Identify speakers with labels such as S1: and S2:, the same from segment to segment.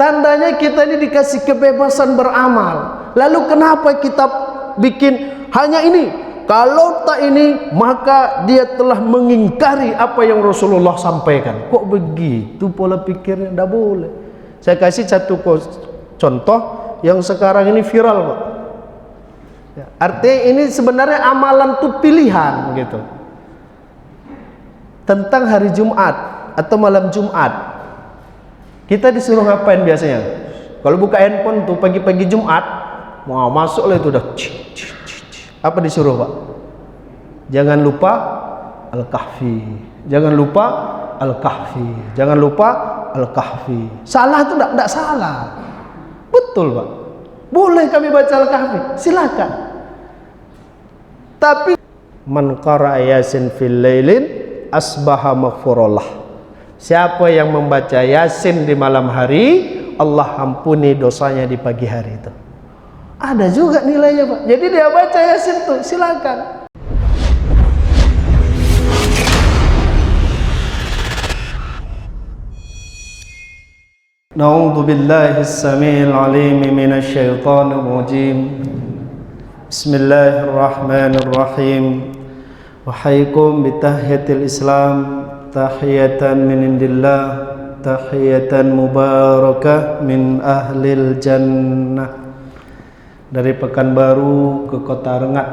S1: Tandanya kita ini dikasih kebebasan beramal. Lalu kenapa kita bikin hanya ini? Kalau tak ini, maka dia telah mengingkari apa yang Rasulullah sampaikan. Kok begitu pola pikirnya? Tidak boleh. Saya kasih satu contoh yang sekarang ini viral, Pak. Ya, artinya ini sebenarnya amalan itu pilihan gitu. Tentang hari Jumat atau malam Jumat. Kita disuruh ngapain biasanya? Kalau buka handphone tuh pagi-pagi Jumat, mau masuk lah itu udah. Apa disuruh, Pak? Jangan lupa Al-Kahfi. Jangan lupa Al-Kahfi. Jangan lupa Al-Kahfi. Salah itu enggak salah. Betul, Pak. Boleh kami baca Al-Kahfi, silakan. Tapi man qara'a Yasin fil lailin asbaha maghfurullah. Siapa yang membaca Yasin di malam hari, Allah ampuni dosanya di pagi hari itu. Ada juga nilainya, Pak. Jadi dia baca Yasin tuh, silakan. Na'udzu billahi as-sami'il 'alim minasy syaithanir rajim. Bismillahirrahmanirrahim. Wahaikum bitahiyatil Islam, tahiyatan min indillah, tahiyatan mubarakah min ahlil jannah. Dari Pekanbaru ke kota Rengat,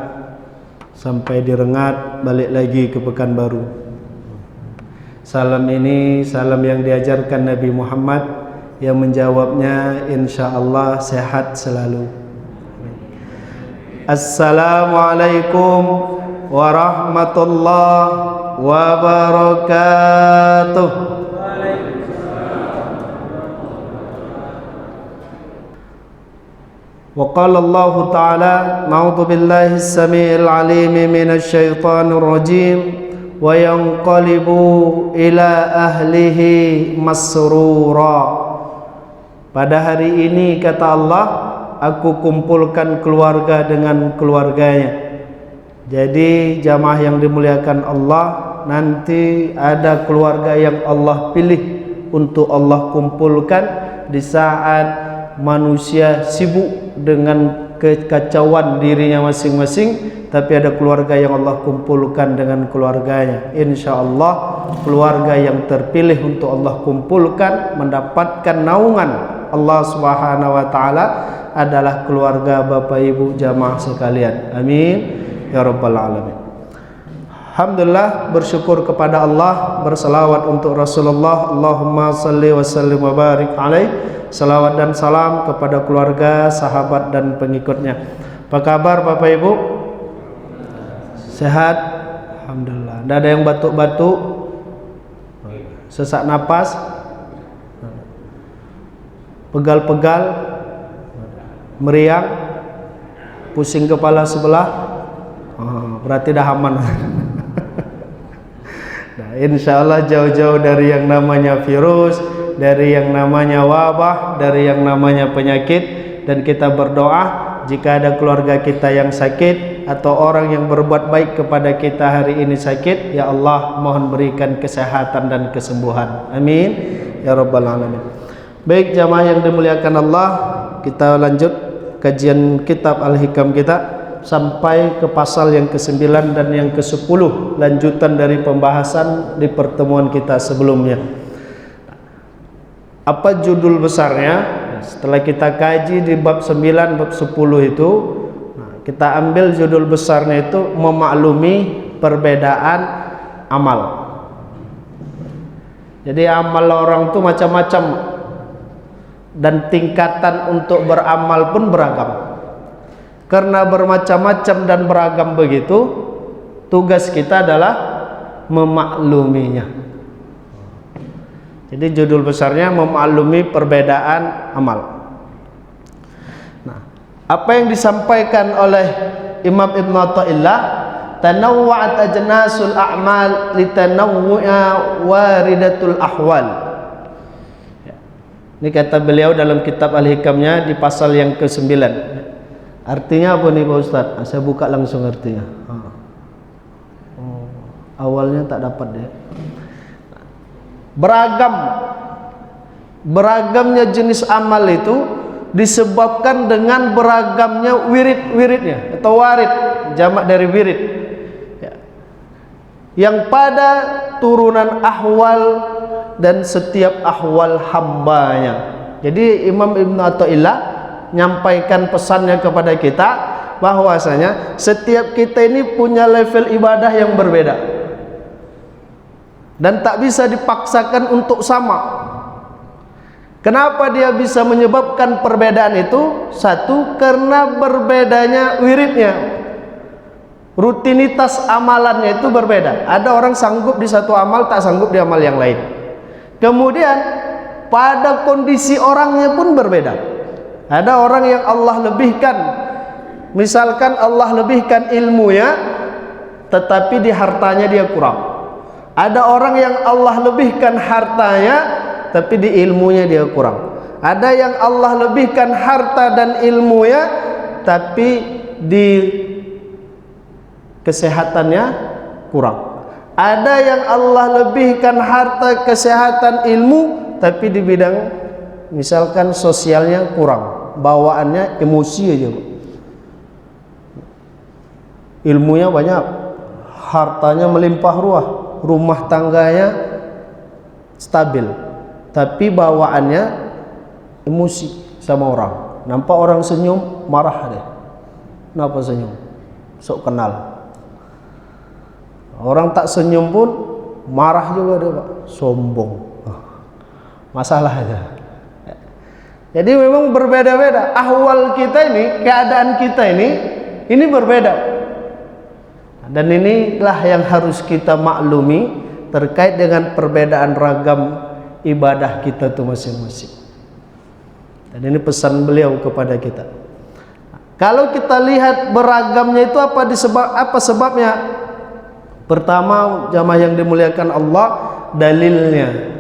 S1: sampai di Rengat balik lagi ke Pekanbaru. Salam ini salam yang diajarkan Nabi Muhammad, yang menjawabnya insyaallah sehat selalu. Assalamualaikum warahmatullahi wabarakatuh. Wa qala Allah Ta'ala na'udzu billahi as-sami'il 'alim minasy syaithanir rajim wa yanqalibu ila ahlihi masrura. Pada hari ini kata Allah, aku kumpulkan keluarga dengan keluarganya. Jadi jamaah yang dimuliakan Allah, nanti ada keluarga yang Allah pilih untuk Allah kumpulkan di saat manusia sibuk dengan kekacauan dirinya masing-masing, tapi ada keluarga yang Allah kumpulkan dengan keluarganya. InsyaAllah keluarga yang terpilih untuk Allah kumpulkan mendapatkan naungan Allah Subhanahu wa Ta'ala adalah keluarga Bapak Ibu jamaah sekalian. Amin ya rabbal alamin. Alhamdulillah, bersyukur kepada Allah, berselawat untuk Rasulullah. Allahumma salli wa sallim wa barik alaih. Salawat dan salam kepada keluarga, sahabat dan pengikutnya. Apa kabar Bapak Ibu? Sehat? Alhamdulillah. Tidak ada yang batuk-batuk, sesak napas, pegal-pegal, meriang, pusing kepala sebelah. Berarti dah aman. Nah, insya Allah jauh-jauh dari yang namanya virus, dari yang namanya wabah, dari yang namanya penyakit. Dan kita berdoa jika ada keluarga kita yang sakit atau orang yang berbuat baik kepada kita hari ini sakit, ya Allah mohon berikan kesehatan dan kesembuhan. Amin ya rabbal alamin. Baik jamaah yang dimuliakan Allah, kita lanjut kajian kitab Al-Hikam kita sampai ke pasal yang ke-9 dan yang ke-10, lanjutan dari pembahasan di pertemuan kita sebelumnya. Apa judul besarnya? Setelah kita kaji di bab 9, bab 10 itu, kita ambil judul besarnya itu memaklumi perbedaan amal. Jadi amal orang itu macam-macam dan tingkatan untuk beramal pun beragam. Karena bermacam-macam dan beragam begitu, tugas kita adalah memakluminya. Jadi judul besarnya memaklumi perbedaan amal. Nah, apa yang disampaikan oleh Imam Ibn Athaillah, tanawwa'at ajnasul a'mal litanawwu'a waridatul ahwal. Ini kata beliau dalam kitab Al-Hikamnya di pasal yang ke-9. Artinya apa nih Pak Ustaz? Saya buka langsung artinya. Awalnya tak dapat deh. Beragam Beragamnya jenis amal itu disebabkan dengan beragamnya wirid-wiridnya atau warid, jamak dari wirid ya, yang pada turunan ahwal dan setiap ahwal hambanya. Jadi Imam Ibn Athaillah nyampaikan pesannya kepada kita bahwasanya setiap kita ini punya level ibadah yang berbeda dan tak bisa dipaksakan untuk sama. Kenapa dia bisa menyebabkan perbedaan itu? Satu, karena berbedanya wiridnya, rutinitas amalannya itu berbeda. Ada orang sanggup di satu amal, tak sanggup di amal yang lain. Kemudian pada kondisi orangnya pun berbeda. Ada orang yang Allah lebihkan, misalkan Allah lebihkan ilmunya, tetapi di hartanya dia kurang. Ada orang yang Allah lebihkan hartanya, tapi di ilmunya dia kurang. Ada yang Allah lebihkan harta dan ilmunya, tapi di kesehatannya kurang. Ada yang Allah lebihkan harta, kesehatan, ilmu, tapi di bidang misalkan sosialnya kurang, bawaannya emosi aja. Ilmunya banyak, hartanya melimpah ruah, rumah tangganya stabil, tapi bawaannya emosi sama orang. Nampak orang senyum, marah deh. Kenapa senyum? Sok kenal. Orang tak senyum pun marah juga dia, Pak. Sombong. Masalah aja. Jadi memang berbeda-beda. Ahwal kita ini, keadaan kita ini berbeda. Dan inilah yang harus kita maklumi terkait dengan perbedaan ragam ibadah kita itu masing-masing. Dan ini pesan beliau kepada kita. Kalau kita lihat beragamnya itu apa sebabnya? Pertama, jamaah yang dimuliakan Allah, dalilnya.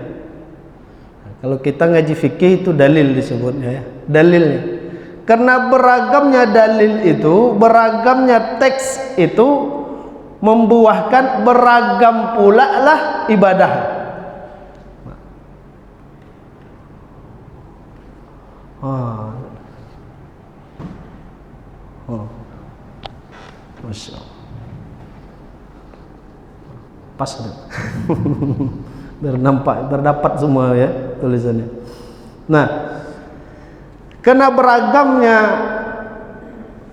S1: Kalau kita ngaji fikih itu dalil disebutnya ya, dalilnya. Karena beragamnya dalil itu, beragamnya teks itu membuahkan beragam pula lah ibadah. Masya Allah. Pas deh. Berdapat semua ya tulisannya. Nah, karena beragamnya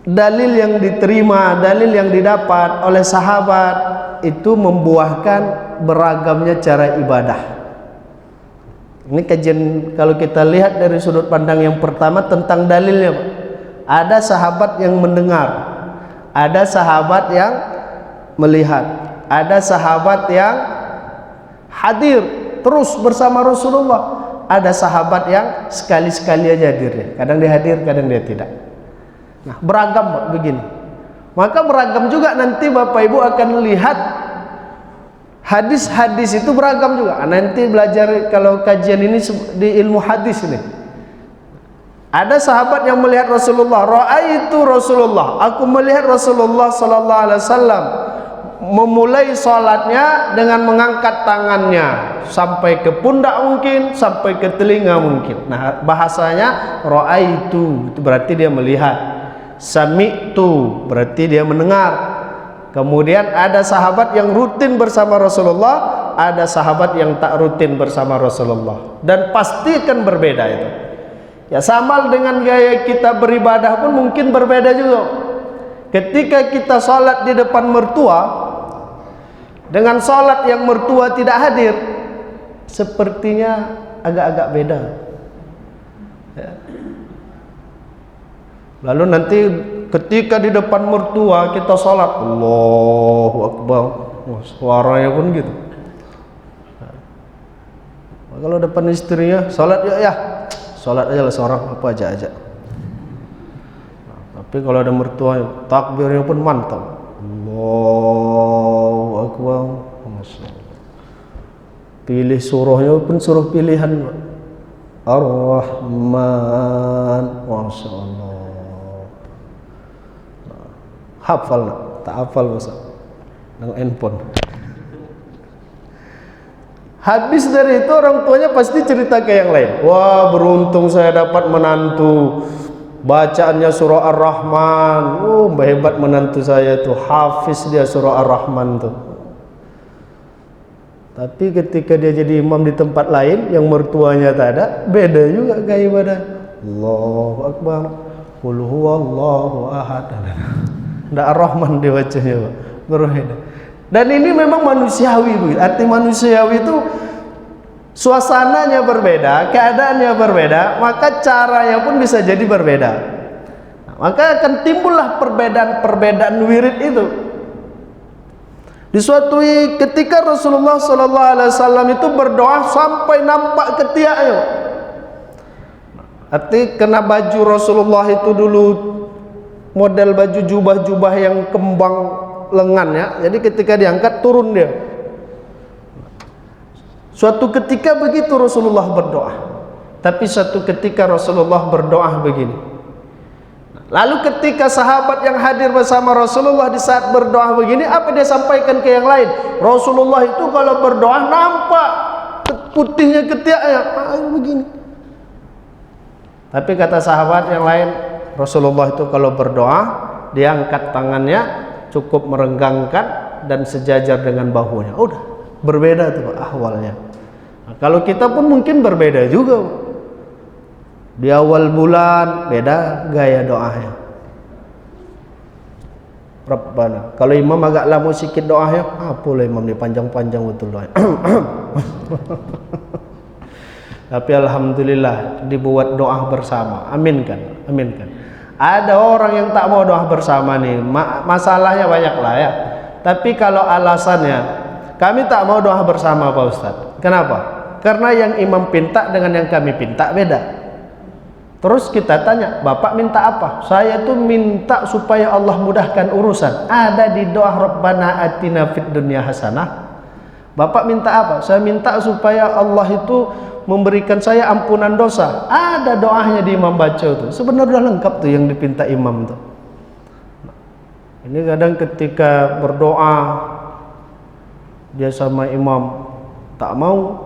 S1: dalil yang diterima, dalil yang didapat oleh sahabat itu membuahkan beragamnya cara ibadah. Ini kajian kalau kita lihat dari sudut pandang yang pertama tentang dalilnya, Pak. Ada sahabat yang mendengar, ada sahabat yang melihat, ada sahabat yang hadir terus bersama Rasulullah, ada sahabat yang sekali-sekali aja hadir, kadang dia hadir, kadang dia tidak. Nah, beragam Pak, begini. Maka beragam juga nanti Bapak Ibu akan lihat hadis-hadis itu beragam juga. Nanti belajar kalau kajian ini di ilmu hadis ini. Ada sahabat yang melihat Rasulullah, ra'aitu Rasulullah, aku melihat Rasulullah sallallahu alaihi wasallam memulai salatnya dengan mengangkat tangannya sampai ke pundak mungkin, sampai ke telinga mungkin. Nah, bahasanya ra'aitu itu berarti dia melihat. Sami'tu berarti dia mendengar. Kemudian ada sahabat yang rutin bersama Rasulullah, ada sahabat yang tak rutin bersama Rasulullah, dan pasti akan berbeda itu. Ya, sama dengan gaya kita beribadah pun mungkin berbeda juga. Ketika kita salat di depan mertua dengan salat yang mertua tidak hadir, sepertinya agak-agak beda ya. Lalu nanti ketika di depan mertua kita salat, Allahu Akbar, suaranya pun gitu. Nah, kalau depan istrinya salat ya, salat aja lah seorang apa aja. Nah, tapi kalau ada mertua, takbirnya pun mantap. Allahu Akbar. Masya Allah. Pilih surahnya pun suruh pilihan Ar-Rahman. Masya Allah. Hafal tak hafal masa dengan handphone. Habis dari itu orang tuanya pasti cerita ke yang lain. Wah, beruntung saya dapat menantu. Bacaannya surah Ar-Rahman. Oh, hebat menantu saya tuh. Hafiz dia surah Ar-Rahman tuh. Tapi ketika dia jadi imam di tempat lain yang mertuanya tak ada, beda juga gaya ibadah. Allahu Akbar. Qul huwallahu ahad. Ndak Ar-Rahman dibacanya, Pak. Berbeda. Dan ini memang manusiawi, arti manusiawi itu suasananya berbeda, keadaannya berbeda, maka caranya pun bisa jadi berbeda. Maka akan timbullah perbedaan wirid itu. Di suatu ketika Rasulullah SAW itu berdoa sampai nampak ketiaknya. Arti kena baju Rasulullah itu dulu model baju jubah-jubah yang kembang lengannya, jadi ketika diangkat turun dia. Suatu ketika begitu Rasulullah berdoa. Tapi suatu ketika Rasulullah berdoa begini. Lalu ketika sahabat yang hadir bersama Rasulullah di saat berdoa begini, apa dia sampaikan ke yang lain? Rasulullah itu kalau berdoa nampak putihnya ketiaknya begini. Tapi kata sahabat yang lain, Rasulullah itu kalau berdoa dia angkat tangannya cukup merenggangkan dan sejajar dengan bahunya. Udah berbeda tuh ahwalnya. Nah, kalau kita pun mungkin berbeda juga. Di awal bulan beda gaya doanya. Rabbana. Kalau imam agak lama sikit doanya, apalah imam dia panjang-panjang betul doanya. Tapi alhamdulillah dibuat doa bersama. Aminkan, aminkan. Ada orang yang tak mau doa bersama nih, masalahnya banyak lah ya. Tapi kalau alasannya kami tak mau doa bersama Pak Ustadz, kenapa? Karena yang imam pinta dengan yang kami pinta beda. Terus kita tanya, Bapak minta apa? Saya tuh minta supaya Allah mudahkan urusan. Ada di doa Rabbana atina fid dunya hasanah. Bapak minta apa? Saya minta supaya Allah itu memberikan saya ampunan dosa. Ada doanya di imam baca itu. Sebenarnya lengkap tuh yang dipinta imam tuh. Ini kadang ketika berdoa dia sama imam tak mau,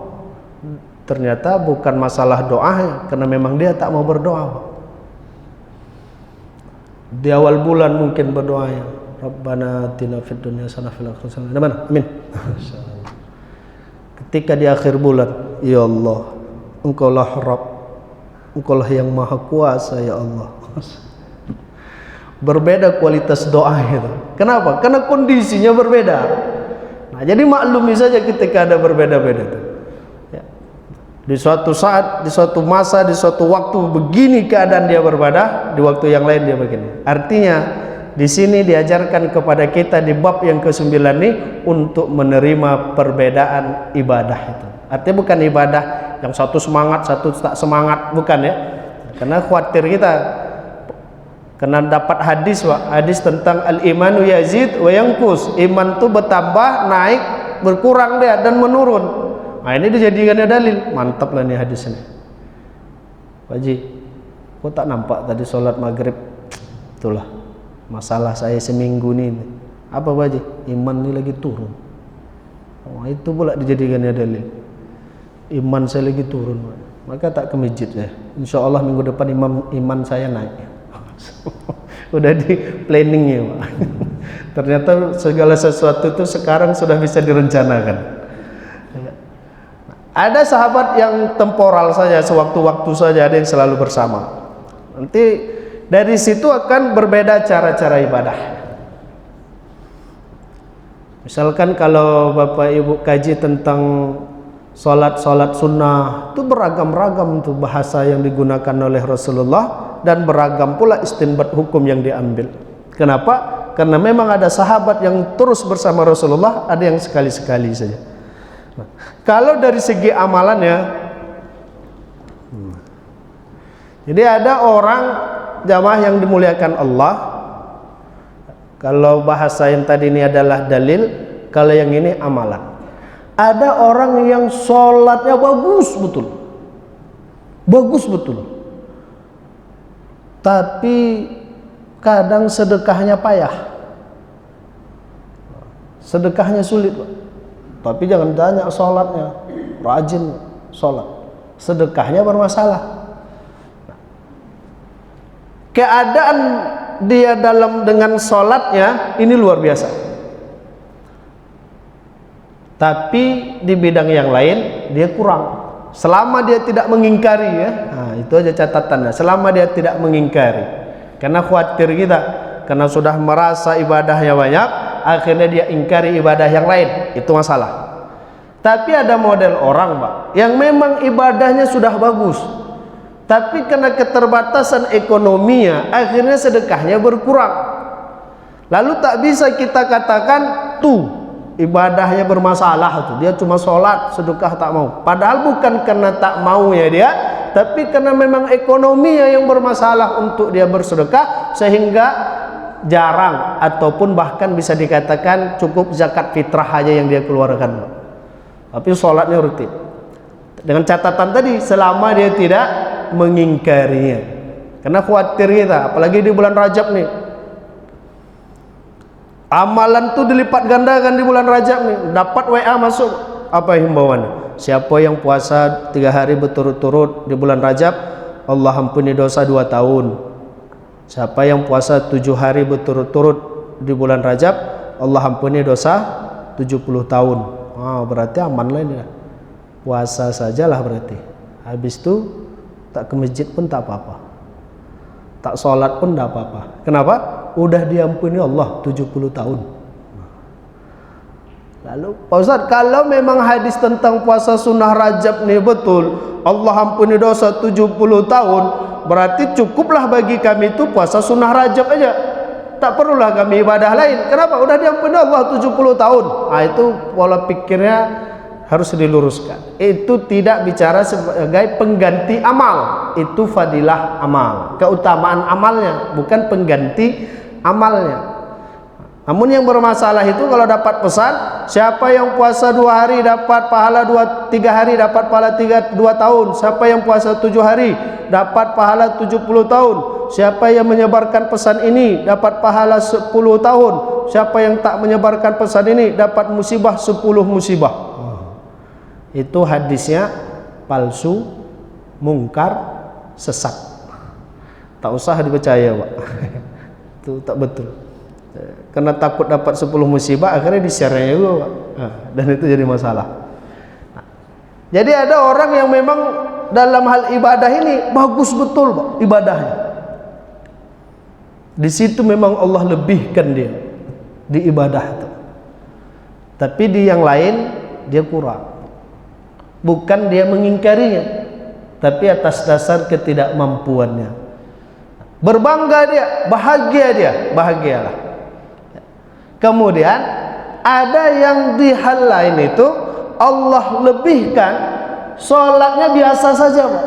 S1: ternyata bukan masalah doanya, karena memang dia tak mau berdoa. Di awal bulan mungkin berdoanya, Rabbana atina fid dunya hasanah fil akhirati hasanah. Amin. Ketika di akhir bulan, ya Allah, Engkaulah Rabb, Engkaulah yang Maha Kuasa, ya Allah. Berbeda kualitas doa itu. Kenapa? Karena kondisinya berbeda. Nah, jadi maklumi saja ketika ada berbeda-beda itu. Ya. Di suatu saat, di suatu masa, di suatu waktu begini keadaan dia berbeda, di waktu yang lain dia begini. Artinya di sini diajarkan kepada kita di bab yang ke-9 ini untuk menerima perbedaan ibadah itu. Artinya bukan ibadah yang satu semangat, satu tak semangat, bukan ya. Karena khawatir kita kena dapat hadis, Pak. Hadis tentang al-imanu yazid wa yanqus. Iman itu bertambah, naik, berkurang dia dan menurun. Nah, ini dijadikannya dalil. Mantap lah nih hadis ini. Pak Haji, kok tak nampak tadi sholat maghrib? Itulah masalah saya seminggu ini. Apa Pak Haji? Iman ini lagi turun. Oh, itu pula dijadikannya dalil. Iman saya lagi turun, maka tak ke masjid ya. Insya Allah minggu depan iman saya naik. Udah di planningnya, Pak. Ternyata segala sesuatu itu sekarang sudah bisa direncanakan. Ada sahabat yang temporal saja, sewaktu-waktu saja, ada yang selalu bersama. Nanti dari situ akan berbeda cara-cara ibadah. Misalkan kalau Bapak Ibu kaji tentang Salat sunnah itu beragam-ragam tuh bahasa yang digunakan oleh Rasulullah dan beragam pula istinbat hukum yang diambil. Kenapa? Karena memang ada sahabat yang terus bersama Rasulullah, ada yang sekali-sekali saja. Nah, kalau dari segi amalannya, jadi ada orang jamaah yang dimuliakan Allah. Kalau bahasa yang tadi ini adalah dalil, kalau yang ini amalan. Ada orang yang sholatnya bagus betul, tapi kadang sedekahnya payah, sedekahnya sulit, Pak. Tapi jangan tanya sholatnya, rajin sholat, sedekahnya bermasalah. Keadaan dia dengan sholatnya ini luar biasa, tapi di bidang yang lain dia kurang. Selama dia tidak mengingkari, ya, nah, itu aja catatannya. Selama dia tidak mengingkari, karena khawatir kita, karena sudah merasa ibadahnya banyak, akhirnya dia ingkari ibadah yang lain, itu masalah. Tapi ada model orang, Pak, yang memang ibadahnya sudah bagus, tapi karena keterbatasan ekonominya, akhirnya sedekahnya berkurang. Lalu tak bisa kita katakan tuh ibadahnya bermasalah tuh, dia cuma sholat, sedekah tak mau. Padahal bukan karena tak mau ya dia, tapi karena memang ekonominya yang bermasalah untuk dia bersedekah, sehingga jarang ataupun bahkan bisa dikatakan cukup zakat fitrah aja yang dia keluarkan. Tapi sholatnya rutin. Dengan catatan tadi, selama dia tidak mengingkarinya. Karena khawatir kita, apalagi di bulan Rajab nih, amalan tuh dilipat gandakan di bulan Rajab nih. Dapat WA masuk, apa himbauan? Siapa yang puasa 3 hari berturut-turut di bulan Rajab, Allah ampuni dosa 2 tahun. Siapa yang puasa 7 hari berturut-turut di bulan Rajab, Allah ampuni dosa 70 tahun. Oh, berarti aman lah ini. Puasa sajalah berarti. Habis itu tak ke masjid pun tak apa-apa, tak sholat pun tak apa-apa. Kenapa? Udah diampuni Allah 70 tahun. Lalu Pak Ustaz, kalau memang hadis tentang puasa sunnah Rajab nih betul, Allah ampuni dosa 70 tahun, berarti cukuplah bagi kami itu puasa sunnah Rajab aja, tak perlulah kami ibadah lain. Kenapa? Udah diampuni Allah 70 tahun. Nah, itu pola pikirnya harus diluruskan. Itu tidak bicara sebagai pengganti amal, itu fadilah amal, keutamaan amalnya, bukan pengganti amalnya. Namun yang bermasalah itu kalau dapat pesan, siapa yang puasa 2 hari dapat pahala 3 hari dapat pahala 2 tahun. Siapa yang puasa 7 hari dapat pahala 70 tahun. Siapa yang menyebarkan pesan ini dapat pahala 10 tahun. Siapa yang tak menyebarkan pesan ini dapat musibah 10 musibah. Itu hadisnya palsu, mungkar, sesat. Tak usah dipercaya, Pak. Itu tak betul. Karena takut dapat 10 musibah, akhirnya di-share-nya juga, Pak. Nah, dan itu jadi masalah. Nah, jadi ada orang yang memang dalam hal ibadah ini bagus betul, Pak, ibadahnya. Di situ memang Allah lebihkan dia di ibadah itu. Tapi di yang lain dia kurang. Bukan dia mengingkarinya, tapi atas dasar ketidakmampuannya. Berbangga dia, bahagialah. Kemudian ada yang di hal lain itu Allah lebihkan, sholatnya biasa saja, Pak.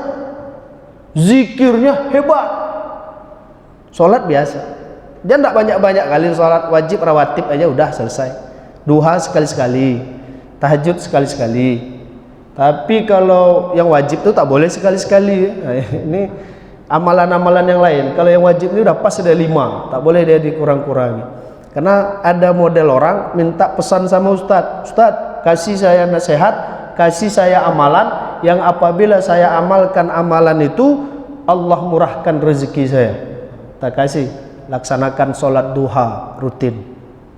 S1: Zikirnya hebat, sholat biasa. Dia tidak banyak-banyak kali sholat wajib rawatib aja udah selesai. Duha sekali-sekali, tahajud sekali-sekali. Tapi kalau yang wajib itu tak boleh sekali-sekali. Nah, ini amalan-amalan yang lain. Kalau yang wajib ini udah pas ada 5, tak boleh dia dikurang-kurangi. Karena ada model orang minta pesan sama Ustadz, Ustadz kasih saya nasihat, kasih saya amalan yang apabila saya amalkan amalan itu Allah murahkan rezeki saya. Tak kasih, laksanakan sholat duha rutin.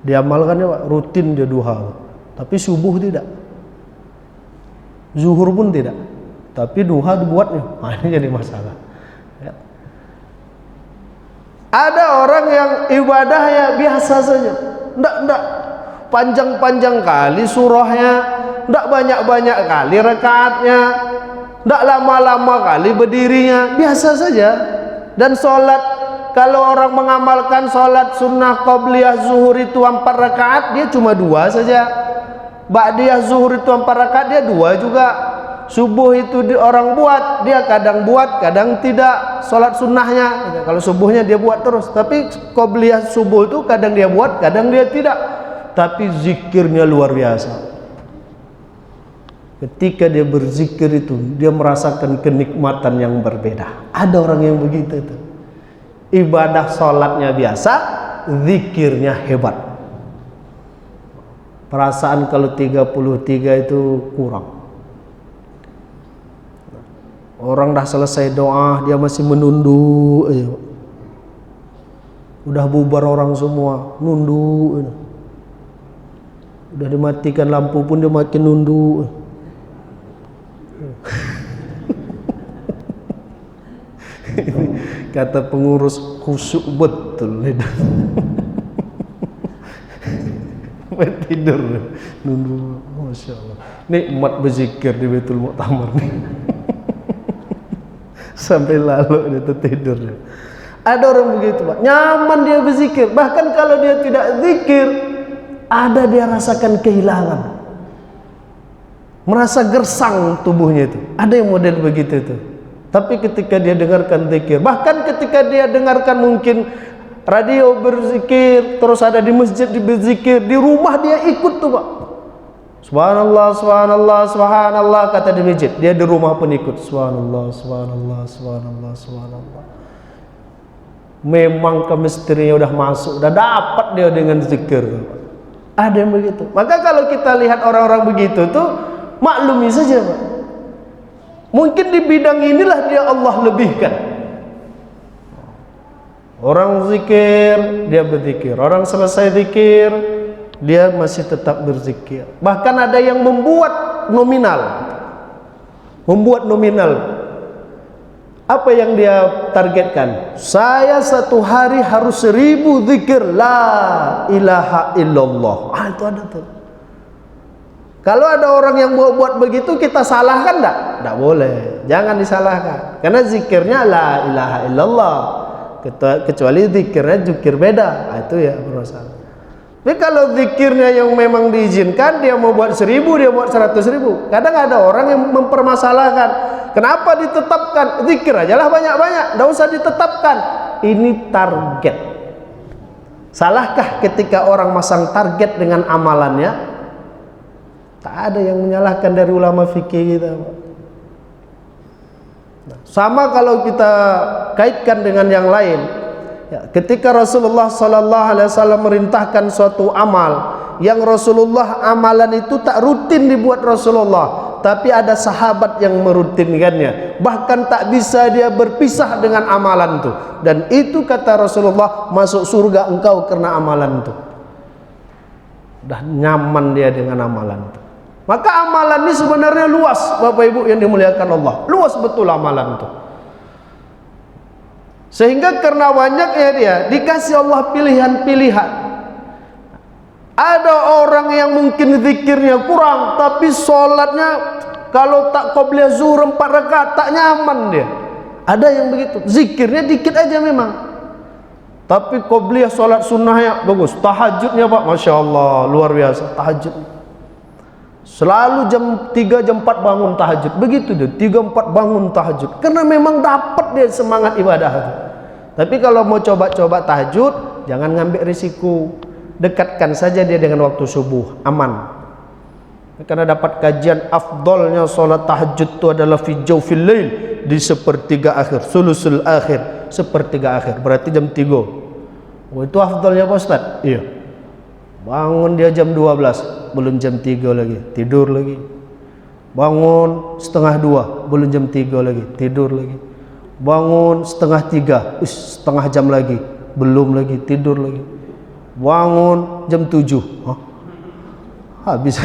S1: Diamalkan ya, Pak, rutin dia duha. Tapi subuh tidak, zuhur pun tidak, tapi duha dibuatnya. Nah, ini jadi masalah ya. Ada orang yang ibadahnya biasa saja, enggak panjang-panjang kali surahnya, enggak banyak-banyak kali rakaatnya, enggak lama-lama kali berdirinya, biasa saja. Dan sholat, kalau orang mengamalkan sholat sunnah qabliyah zuhur itu 4 rakaat, dia cuma 2 saja. Ba'diyah zuhur itu 4 rakaat, dia 2 juga. Subuh itu orang buat, dia kadang buat, kadang tidak. Sholat sunnahnya, kalau subuhnya dia buat terus. Tapi qabliyah subuh itu kadang dia buat, kadang dia tidak. Tapi zikirnya luar biasa. Ketika dia berzikir itu, dia merasakan kenikmatan yang berbeda. Ada orang yang begitu itu. Ibadah sholatnya biasa, zikirnya hebat. Perasaan kalau 33 itu kurang. Orang dah selesai doa, dia masih menunduk aja. Udah bubar orang semua, nunduk aja. Udah dimatikan lampu pun dia makin nunduk. Kata pengurus, khusyuk betul. Tidur nunduk, Masya Allah. Nikmat berzikir di Baitul Muktamar nih. Sampai lalu dia tertidur. Ada orang begitu, Pak. Nyaman dia berzikir. Bahkan kalau dia tidak zikir, ada dia rasakan kehilangan. Merasa gersang tubuhnya itu. Ada yang model begitu itu. Tapi ketika dia dengarkan zikir, bahkan ketika dia dengarkan mungkin radio berzikir, terus ada di masjid berzikir, di rumah dia ikut tuh, Pak. Subhanallah, subhanallah, subhanallah, kata di masjid, dia di rumah pun ikut. Subhanallah, subhanallah, subhanallah, subhanallah. Memang kemistrinya udah masuk, udah dapat dia dengan zikir. Ada yang begitu. Maka kalau kita lihat orang-orang begitu tuh, maklumi saja, Pak. Mungkin di bidang inilah dia Allah lebihkan. Orang zikir, dia berzikir. Orang selesai zikir, dia masih tetap berzikir. Bahkan ada yang membuat nominal. Apa yang dia targetkan? Saya satu hari harus 1000 zikir la ilaha illallah. Itu ada tuh. Kalau ada orang yang mau buat begitu, kita salahkan enggak? Enggak boleh. Jangan disalahkan. Karena zikirnya la ilaha illallah. Kecuali zikirnya zikir beda. Itu ya berusaha. Tapi kalau zikirnya yang memang diizinkan, dia mau buat 1000, dia buat 100.000. Kadang ada orang yang mempermasalahkan. Kenapa ditetapkan? Zikir aja lah banyak-banyak. Enggak usah ditetapkan. Ini target. Salahkah ketika orang masang target dengan amalannya? Tak ada yang menyalahkan dari ulama fikih kita. Sama kalau kita kaitkan dengan yang lain. Ya, ketika Rasulullah SAW merintahkan suatu amal, yang Rasulullah amalan itu tak rutin dibuat Rasulullah, tapi ada sahabat yang merutinkannya. Bahkan tak bisa dia berpisah dengan amalan itu. Dan itu kata Rasulullah, masuk surga engkau karena amalan itu. Dah nyaman dia dengan amalan itu. Maka amalan ini sebenarnya luas, Bapak Ibu yang dimuliakan Allah. Luas betul amalan itu. Sehingga karena banyaknya dia, dikasih Allah pilihan-pilihan. Ada orang yang mungkin zikirnya kurang, tapi sholatnya kalau tak qobliyah zuhur 4 rakaat tak nyaman dia. Ada yang begitu, zikirnya dikit aja memang, tapi qobliyah sholat sunnahnya bagus. Tahajudnya, Pak, Masya Allah, luar biasa. Tahajud selalu jam 3, jam 4 bangun tahajud. Begitu dia, 3-4 bangun tahajud. Karena memang dapat dia semangat ibadah itu. Tapi kalau mau coba-coba tahajud, jangan ngambil risiko. Dekatkan saja dia dengan waktu subuh, aman. Karena dapat kajian afdolnya sholat tahajud itu adalah fi jawfil lail, di sepertiga akhir, sulusul akhir, sepertiga akhir. Berarti jam 3. Oh, itu afdolnya Pak Ustaz? Iya. Bangun dia jam 12, belum jam 3 lagi, tidur lagi. Bangun setengah 2, belum jam 3 lagi, tidur lagi. Bangun setengah 3, setengah jam lagi, belum lagi, tidur lagi. Bangun jam 7, habis.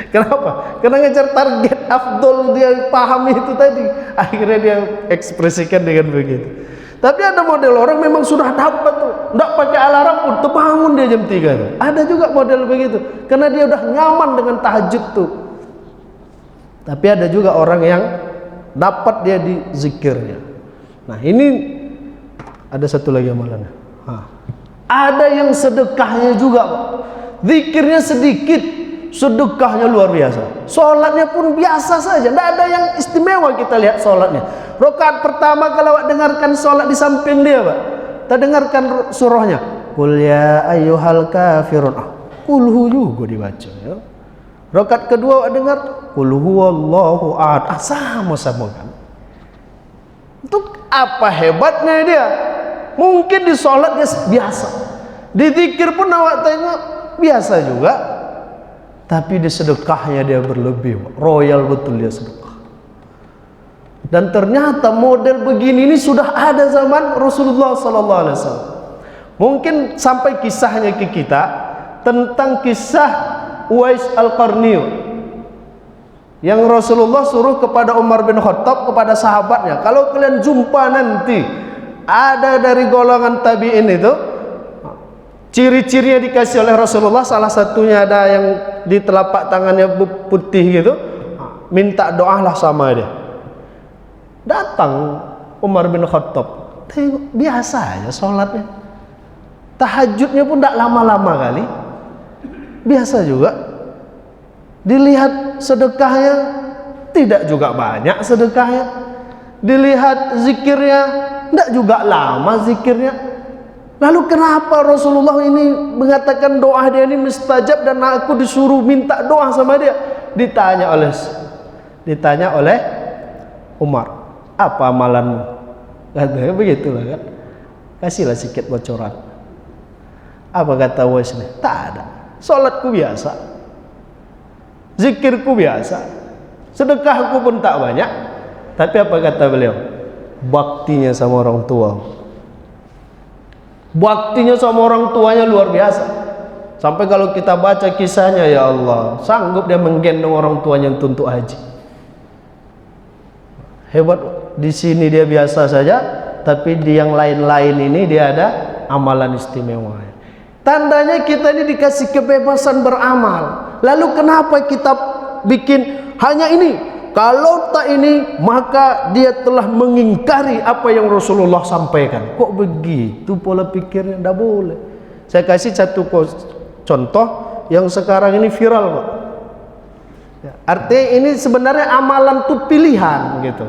S1: Kenapa? Karena ngejar target afdol, dia pahami itu tadi. Akhirnya dia ekspresikan dengan begitu. Tapi ada model orang memang sudah dapat tuh, enggak pakai alarm pun terbangun dia jam 3 tuh. Ada juga model begitu, karena dia udah nyaman dengan tahajud tuh. Tapi ada juga orang yang dapat dia di zikirnya. Nah, ini ada satu lagi amalannya. Ada yang sedekahnya juga, Pak. Zikirnya sedikit, sedekahnya luar biasa. Sholatnya pun biasa saja, tidak ada yang istimewa kita lihat sholatnya. Rakaat pertama kalau dengarkan sholat di samping dia, Pak, kita dengarkan surahnya. Qul ya ayyuhal kafirun. Qul hu juga dibaca ya. Rakaat kedua dengar qul huwallahu ahad. Sama-sama kan. Untuk apa hebatnya dia? Mungkin di sholat dia biasa. Di zikir pun awak tengok biasa juga. Tapi di sedekahnya dia berlebih, royal betul dia sedekah. Dan ternyata model begini ini sudah ada zaman Rasulullah sallallahu alaihi wasallam. Mungkin sampai kisahnya ke kita tentang kisah Uwais Al-Qarni yang Rasulullah suruh kepada Umar bin Khattab, kepada sahabatnya, kalau kalian jumpa nanti ada dari golongan tabi'in itu, ciri-cirinya dikasih oleh Rasulullah, salah satunya ada yang di telapak tangannya putih gitu, minta doalah sama dia. Datang Umar bin Khattab, tengok biasa aja sholatnya, tahajudnya pun tidak lama-lama kali, biasa juga. Dilihat sedekahnya tidak juga banyak sedekahnya, dilihat zikirnya tidak juga lama zikirnya. Lalu kenapa Rasulullah ini mengatakan doa dia ini mustajab dan aku disuruh minta doa sama dia? Ditanya oleh Umar, apa amalanmu? Katanya begitulah kan. Kasihlah sedikit bocoran. Apa kata Uwais? Tak ada. Salatku biasa, zikirku biasa, sedekahku pun tak banyak. Tapi apa kata beliau? Baktinya sama orang tua. Baktinya sama orang tuanya luar biasa. Sampai kalau kita baca kisahnya, ya Allah, sanggup dia menggendong orang tuanya untuk haji. Hebat. Di sini dia biasa saja, tapi di yang lain-lain ini dia ada amalan istimewa. Tandanya kita ini dikasih kebebasan beramal. Lalu kenapa kita bikin hanya ini? Kalau tak ini, maka dia telah mengingkari apa yang Rasulullah sampaikan. Kok begitu pola pikirnya? Tidak boleh. Saya kasih satu contoh yang sekarang ini viral, Pak. Artinya ini sebenarnya amalan itu pilihan gitu.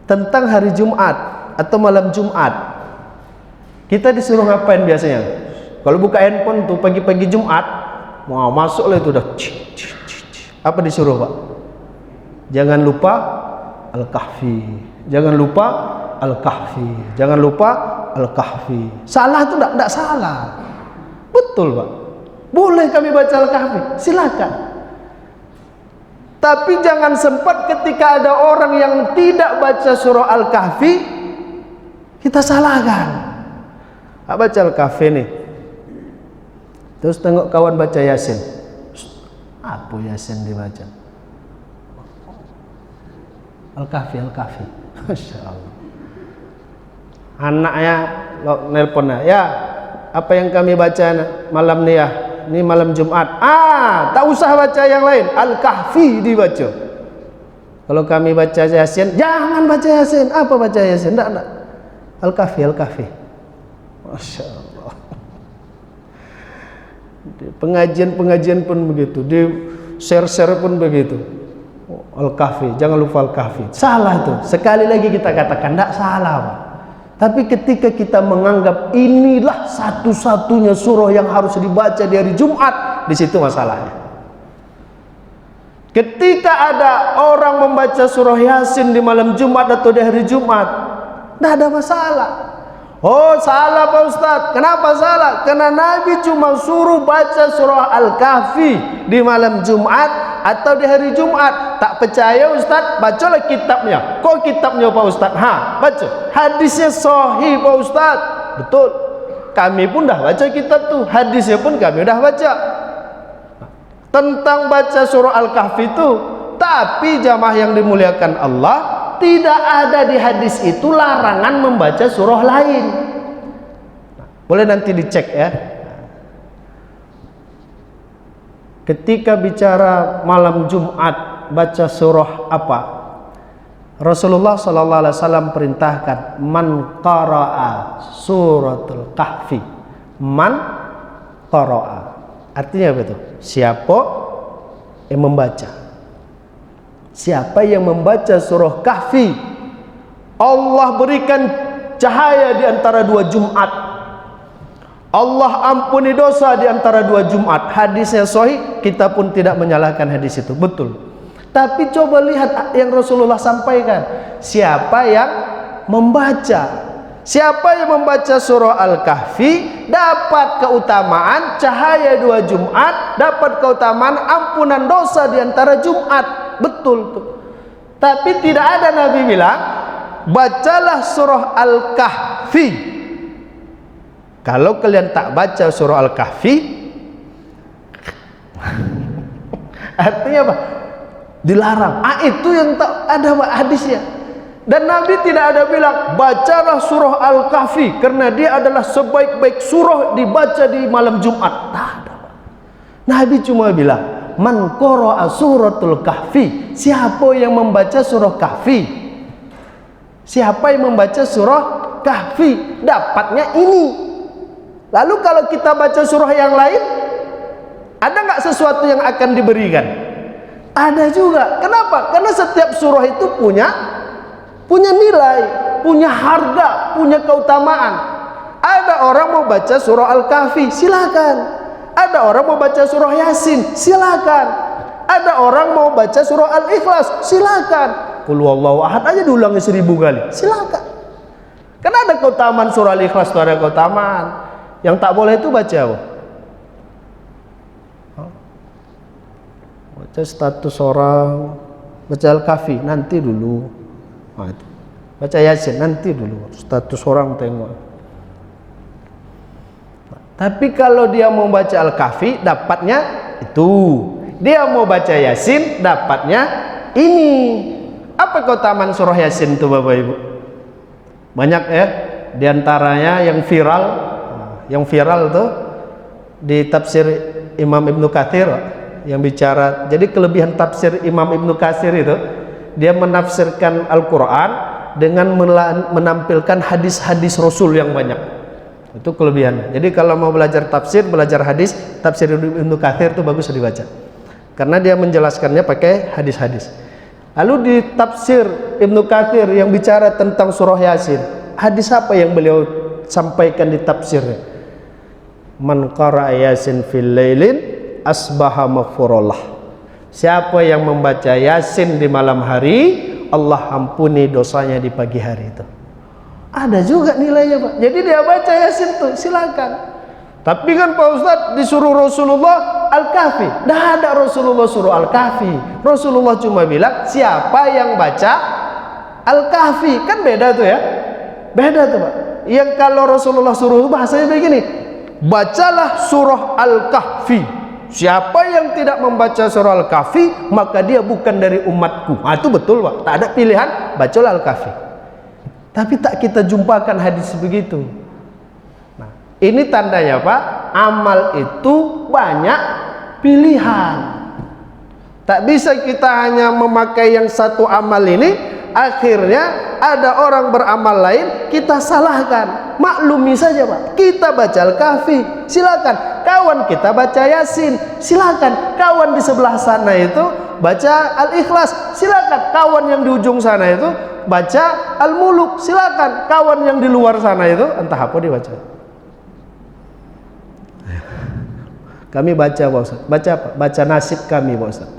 S1: Tentang hari Jumat atau malam Jumat, kita disuruh ngapain biasanya? Kalau buka handphone tuh pagi-pagi Jumat, mau masuk lah itu udah apa disuruh, Pak? Jangan lupa Al-Kahfi, jangan lupa Al-Kahfi, jangan lupa Al-Kahfi. Salah itu enggak salah, betul, Pak. Boleh kami baca Al-Kahfi, silakan. Tapi jangan sempat ketika ada orang yang tidak baca surah Al-Kahfi, kita salahkan. Baca Al-Kahfi nih, terus tengok kawan baca Yasin. Apa Yasin dibaca? Al-Kahfi, Al-Kahfi. Masya Allah. Anaknya nelponnya, ya apa yang kami baca malam nih ya? Ini malam Jumat. Tak usah baca yang lain, Al-Kahfi dibaca. Kalau kami baca Yasin, jangan baca Yasin. Apa baca Yasin? Enggak. Al-Kahfi, Al-Kahfi. Masya Allah. Pengajian pun begitu, di share pun begitu. Al-Kahfi, jangan lupa Al-Kahfi. Salah itu. Sekali lagi kita katakan, tidak salah, Pak. Tapi ketika kita menganggap inilah satu-satunya surah yang harus dibaca di hari Jumat, di situ masalahnya. Ketika ada orang membaca surah Yasin di malam Jumat atau di hari Jumat, tidak ada masalah. Oh, salah Pak Ustadz. Kenapa salah? Karena Nabi cuma suruh baca surah Al-Kahfi di malam Jumat atau di hari Jumat. Tak percaya Ustadz? Bacalah kitabnya. Kok kitabnya Pak Ustadz? Baca. Hadisnya sahih Pak Ustadz. Betul. Kami pun dah baca kitab tuh. Hadisnya pun kami dah baca. Tentang baca surah Al-Kahfi itu. Tapi jamaah yang dimuliakan Allah, tidak ada di hadis itu larangan membaca surah lain. Boleh nanti dicek ya. Ketika bicara malam Jumat baca surah apa? Rasulullah sallallahu alaihi wasallam perintahkan man qara'a suratul kahfi. Man qara'a. Artinya apa itu? Siapa yang membaca? Siapa yang membaca surah Kahfi, Allah berikan cahaya di antara dua Jumat. Allah ampuni dosa di antara dua Jumat. Hadisnya sahih, kita pun tidak menyalahkan hadis itu, betul. Tapi coba lihat yang Rasulullah sampaikan. Siapa yang membaca? Siapa yang membaca surah Al-Kahfi dapat keutamaan cahaya dua Jumat, dapat keutamaan ampunan dosa di antara Jumat. Betul tuh. Tapi tidak ada Nabi bilang, bacalah surah Al-Kahfi. Kalau kalian tak baca surah Al-Kahfi, artinya apa? Dilarang. Itu yang tak ada hadisnya. Dan Nabi tidak ada bilang, bacalah surah Al-Kahfi, karena dia adalah sebaik-baik surah dibaca di malam Jumat. Tak ada. Nabi cuma bilang, man qara'a suratul kahfi, siapa yang membaca surah kahfi, siapa yang membaca surah kahfi dapatnya ini. Lalu kalau kita baca surah yang lain, ada nggak sesuatu yang akan diberikan? Ada juga. Kenapa? Karena setiap surah itu punya nilai, punya harga, punya keutamaan. Ada orang mau baca surah Al-Kahfi, silakan. Ada orang mau baca surah Yasin, silakan. Ada orang mau baca surah Al-Ikhlas, silakan. Qul huwallahu ahad aja diulangi 1000 kali, silakan. Karena ada keutamaan surah Al-Ikhlas, itu ada keutamaan. Yang tak boleh itu baca apa? Baca status orang, baca Al-Kahfi nanti dulu. Baca Yasin nanti dulu. Status orang tengok. Tapi kalau dia mau baca Al-Kahfi, dapatnya itu. Dia mau baca Yasin, dapatnya ini. Apa keutamaan surah Yasin itu Bapak Ibu? Banyak ya. Di antaranya yang viral tuh di tafsir Imam Ibnu Katsir yang bicara. Jadi kelebihan tafsir Imam Ibnu Katsir itu, dia menafsirkan Al-Quran dengan menampilkan hadis-hadis Rasul yang banyak. Itu kelebihannya. Jadi kalau mau belajar tafsir, belajar hadis, tafsir Ibnu Katsir itu bagus dibaca. Karena dia menjelaskannya pakai hadis-hadis. Lalu di tafsir Ibnu Katsir yang bicara tentang surah Yasin, hadis apa yang beliau sampaikan di tafsirnya? Man qara'a Yasin fil lailin asbaha maghfurullah. Siapa yang membaca Yasin di malam hari, Allah ampuni dosanya di pagi hari itu. Ada juga nilainya Pak. Jadi dia baca Yasin tuh, silakan. Tapi kan Pak Ustadz disuruh Rasulullah Al-Kahfi. Tidak ada Rasulullah suruh Al-Kahfi. Rasulullah cuma bilang siapa yang baca Al-Kahfi. Kan beda tuh ya. Beda tuh Pak. Yang kalau Rasulullah suruh bahasanya begini, bacalah surah Al-Kahfi. Siapa yang tidak membaca surah Al-Kahfi, maka dia bukan dari umatku. Itu betul Pak. Tak ada pilihan, bacalah Al-Kahfi. Tapi tak kita jumpakan hadis begitu. Nah, ini tandanya Pak, amal itu banyak pilihan. Tak bisa kita hanya memakai yang satu amal ini, akhirnya ada orang beramal lain kita salahkan. Maklumi saja Pak, kita baca Al-Kahfi, silakan. Kawan kita baca Yasin, silakan. Kawan di sebelah sana itu baca Al-Ikhlas, silakan. Kawan yang di ujung sana itu baca Al-Muluk, silakan. Kawan yang di luar sana itu entah apa dia baca. Kami baca Pak Ustaz. Baca apa? Baca nasib kami Pak Ustaz.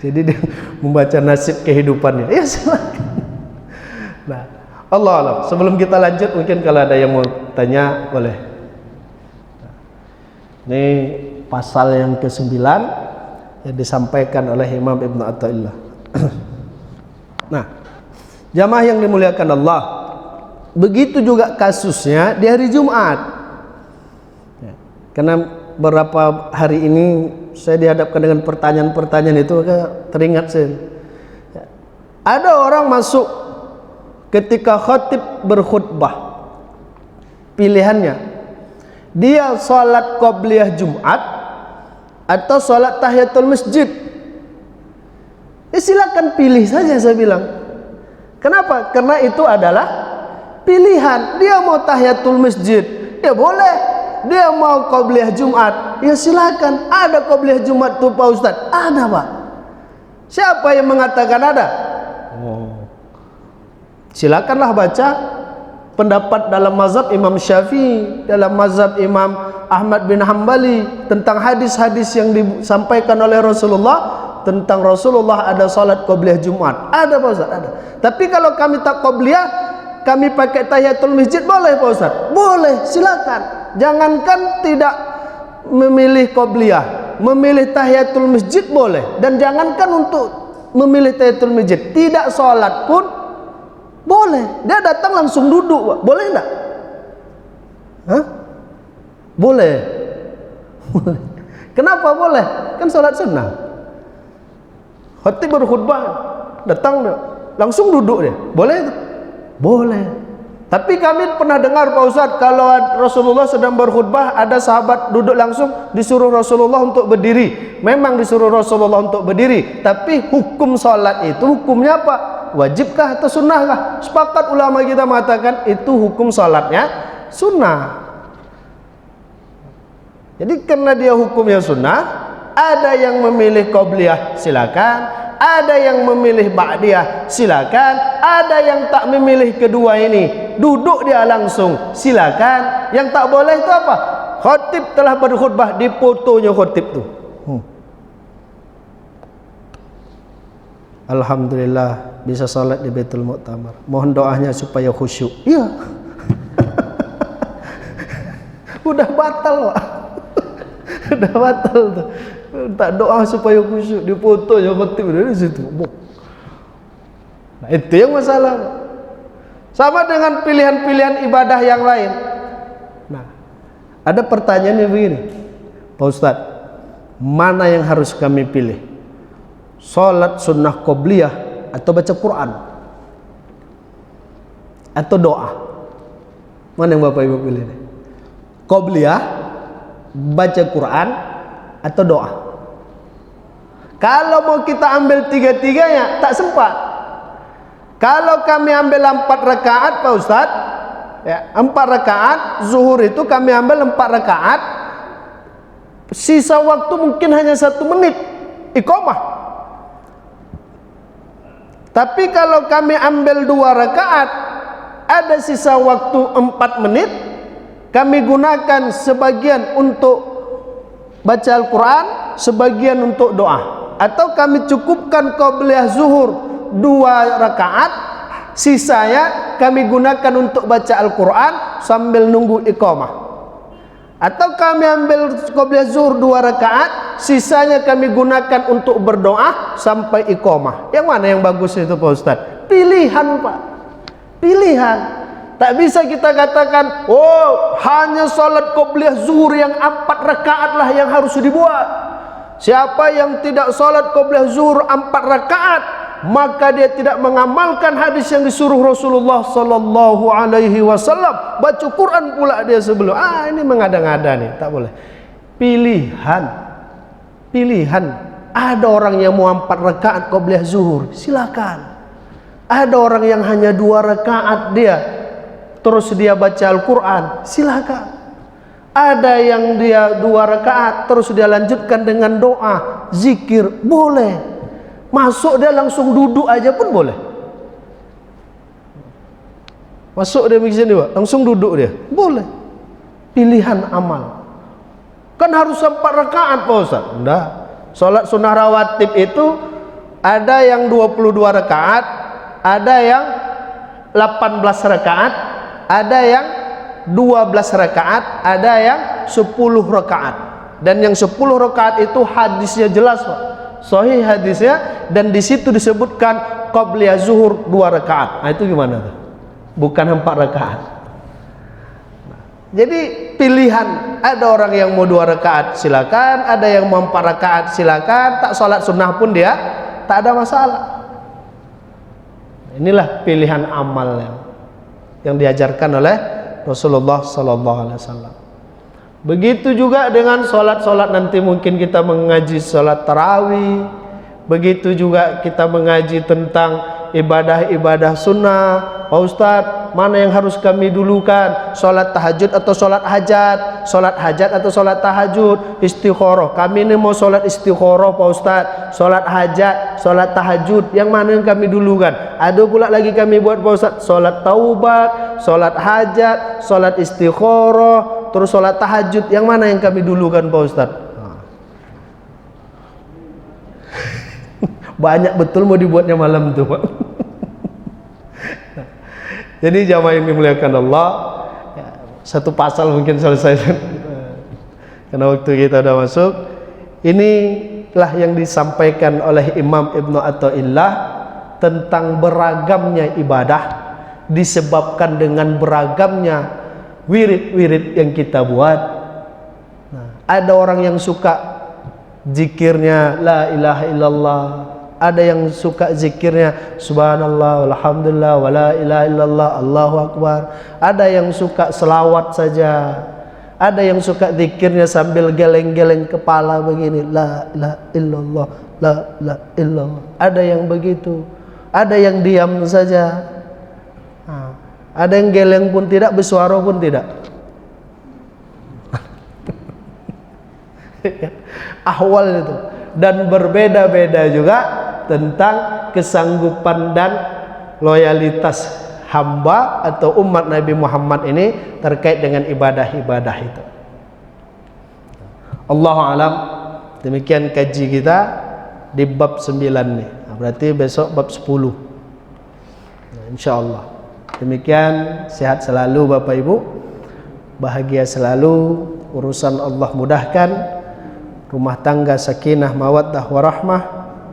S1: Jadi dia membaca nasib kehidupannya. Ya silakan. Nah, Allah Allah. Sebelum kita lanjut, mungkin kalau ada yang mau tanya boleh. Ini pasal yang ke-9 yang disampaikan oleh Imam Ibnu Athaillah. Nah, jamaah yang dimuliakan Allah, begitu juga kasusnya di hari Jumat. Karena beberapa hari ini saya dihadapkan dengan pertanyaan-pertanyaan itu, teringat saya. Ada orang masuk ketika khatib berkhutbah, pilihannya dia sholat qobliyah Jumat atau sholat tahiyatul masjid. Ya silakan pilih saja, saya bilang. Kenapa? Karena itu adalah pilihan. Dia mau tahiyatul masjid, ya boleh. Dia mau qobliyah Jumat, ya silakan. Ada qobliyah Jumat tuh Pak Ustadz? Ada Pak. Siapa yang mengatakan ada? Silakanlah baca pendapat dalam mazhab Imam Syafi'i, dalam mazhab Imam Ahmad bin Hambali tentang hadis-hadis yang disampaikan oleh Rasulullah tentang Rasulullah ada salat qobliyah Jumat. Ada Pak Ustaz, ada. Tapi kalau kami tak qobliyah, kami pakai tahiyatul masjid, boleh Pak Ustaz? Boleh, silakan. Jangankan tidak memilih qobliyah, memilih tahiyatul masjid boleh. Dan jangankan untuk memilih tahiyatul masjid, tidak sholat pun boleh. Dia datang langsung duduk, Pak. Boleh enggak? Hah? Boleh. Boleh. Kenapa boleh? Kan sholat sunnah. Khatib berkhutbah, datang dia, langsung duduk dia. Boleh itu? Boleh. Tapi kami pernah dengar Pak Ustadz, kalau Rasulullah sedang berkhutbah, ada sahabat duduk langsung, disuruh Rasulullah untuk berdiri. Memang disuruh Rasulullah untuk berdiri, tapi hukum sholat itu hukumnya apa? Wajibkah atau sunnahkah? Sepakat ulama kita mengatakan itu hukum sholatnya sunnah. Jadi karena dia hukumnya sunnah, ada yang memilih qobliyah, silakan. Ada yang memilih ba'diyah, silakan. Ada yang tak memilih kedua ini, duduk dia langsung, silakan. Yang tak boleh itu apa? Khatib telah berkhutbah, difotonya khatib tu. Alhamdulillah bisa salat di Baitul Mu'tamar. Mohon doanya supaya khusyuk. Iya. Udah batal, Pak. Udah batal tuh. Tak doa supaya khusyuk, dipoto ya khatib dari situ. Nah, itu yang masalah. Sama dengan pilihan-pilihan ibadah yang lain. Nah, ada pertanyaannya begini, Pak Ustadz, mana yang harus kami pilih? Salat sunnah qobliyah atau baca Quran? Atau doa? Mana yang Bapak Ibu pilih? Qobliyah, baca Quran, atau doa? Kalau mau kita ambil tiga-tiganya tak sempat. Kalau kami ambil 4 rakaat Pak Ustadz, ya, 4 rakaat zuhur itu kami ambil 4 rakaat, sisa waktu mungkin hanya 1 menit iqamah. Tapi kalau kami ambil 2 rakaat, ada sisa waktu 4 menit, kami gunakan sebagian untuk baca Al-Quran, sebagian untuk doa. Atau kami cukupkan qobliyah zuhur 2 rakaat, sisanya kami gunakan untuk baca Al-Quran sambil nunggu iqamah. Atau kami ambil qobliyah zuhur 2 rakaat, sisanya kami gunakan untuk berdoa sampai iqamah. Yang mana yang bagus itu Pak Ustadz? Pilihan, Pak. Pilihan. Tak bisa kita katakan, oh hanya salat qobliyah zuhur yang 4 rakaat lah yang harus dibuat. Siapa yang tidak salat qobliyah zuhur 4 rakaat, maka dia tidak mengamalkan hadis yang disuruh Rasulullah sallallahu alaihi wasallam. Baca Quran pula dia sebelum. Ini mengada-ngada nih, tak boleh. Pilihan. Pilihan. Ada orang yang mau 4 rakaat qobliyah zuhur, silakan. Ada orang yang hanya 2 rakaat dia, terus dia baca Al-Quran, silakan. Ada yang dia 2 rakaat terus dia lanjutkan dengan doa, zikir, boleh. Masuk dia langsung duduk aja pun boleh. Masuk dia begini, Pak, langsung duduk dia, boleh. Pilihan amal. Kan harus 4 rakaat Pak Ustaz? Enggak. Salat sunnah rawatib itu ada yang 22 rakaat, ada yang 18 rakaat, ada yang 12 rakaat, ada yang 10 rakaat. Dan yang 10 rakaat itu hadisnya jelas, Pak. Sahih hadisnya, dan di situ disebutkan qobliyah zuhur 2 rakaat. Nah, itu gimana tuh? Bukan 4 rakaat. Jadi pilihan, ada orang yang mau 2 rakaat silakan, ada yang mau 4 rakaat silakan, tak salat sunnah pun dia tak ada masalah. Inilah pilihan amal yang diajarkan oleh Rasulullah sallallahu alaihi wasallam. Begitu juga dengan salat-salat, nanti mungkin kita mengaji salat tarawih, begitu juga kita mengaji tentang ibadah-ibadah sunnah. Pak Ustadz, mana yang harus kami dulukan? Salat tahajud atau salat hajat? Salat hajat atau salat tahajud? Istikharah. Kami ini mau salat istikharah Pak Ustadz. Salat hajat, salat tahajud, yang mana yang kami dulukan? Ada pula lagi kami buat Pak Ustadz, salat taubat, salat hajat, salat istikharah, terus salat tahajud, yang mana yang kami dulukan Pak Ustadz? Banyak betul mau dibuatnya malam tuh, Pak. Jadi jamaah yang dimuliakan Allah, ya, 1 pasal mungkin selesai karena waktu kita udah masuk. Ini lah yang disampaikan oleh Imam Ibnu Athaillah tentang beragamnya ibadah disebabkan dengan beragamnya wirid-wirid yang kita buat. Nah, ada orang yang suka zikirnya la ilaha illallah, ada yang suka zikirnya subhanallah walhamdulillah wala ilaha illallah Allahu akbar, ada yang suka selawat saja, ada yang suka zikirnya sambil geleng-geleng kepala begini la ilaha illallah la ilaha illallah, ada yang begitu, ada yang diam saja, ada yang geleng pun tidak, bersuara pun tidak. Ahwal itu, dan berbeda-beda juga tentang kesanggupan dan loyalitas hamba atau umat Nabi Muhammad ini terkait dengan ibadah-ibadah itu. Allahu alam. Demikian kaji kita di bab 9 nih. Berarti besok bab 10. Insyaallah. Demikian, sehat selalu Bapak Ibu, bahagia selalu, urusan Allah mudahkan, rumah tangga sakinah mawaddah warahmah,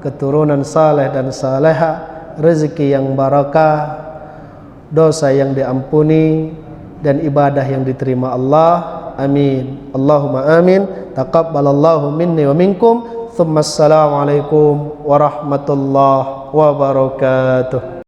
S1: keturunan saleh dan saleha, rezeki yang barakah, dosa yang diampuni, dan ibadah yang diterima Allah. Amin. Allahumma amin. Taqabbalallahu minni wa minkum. Thumma assalamualaikum warahmatullahi wabarakatuh.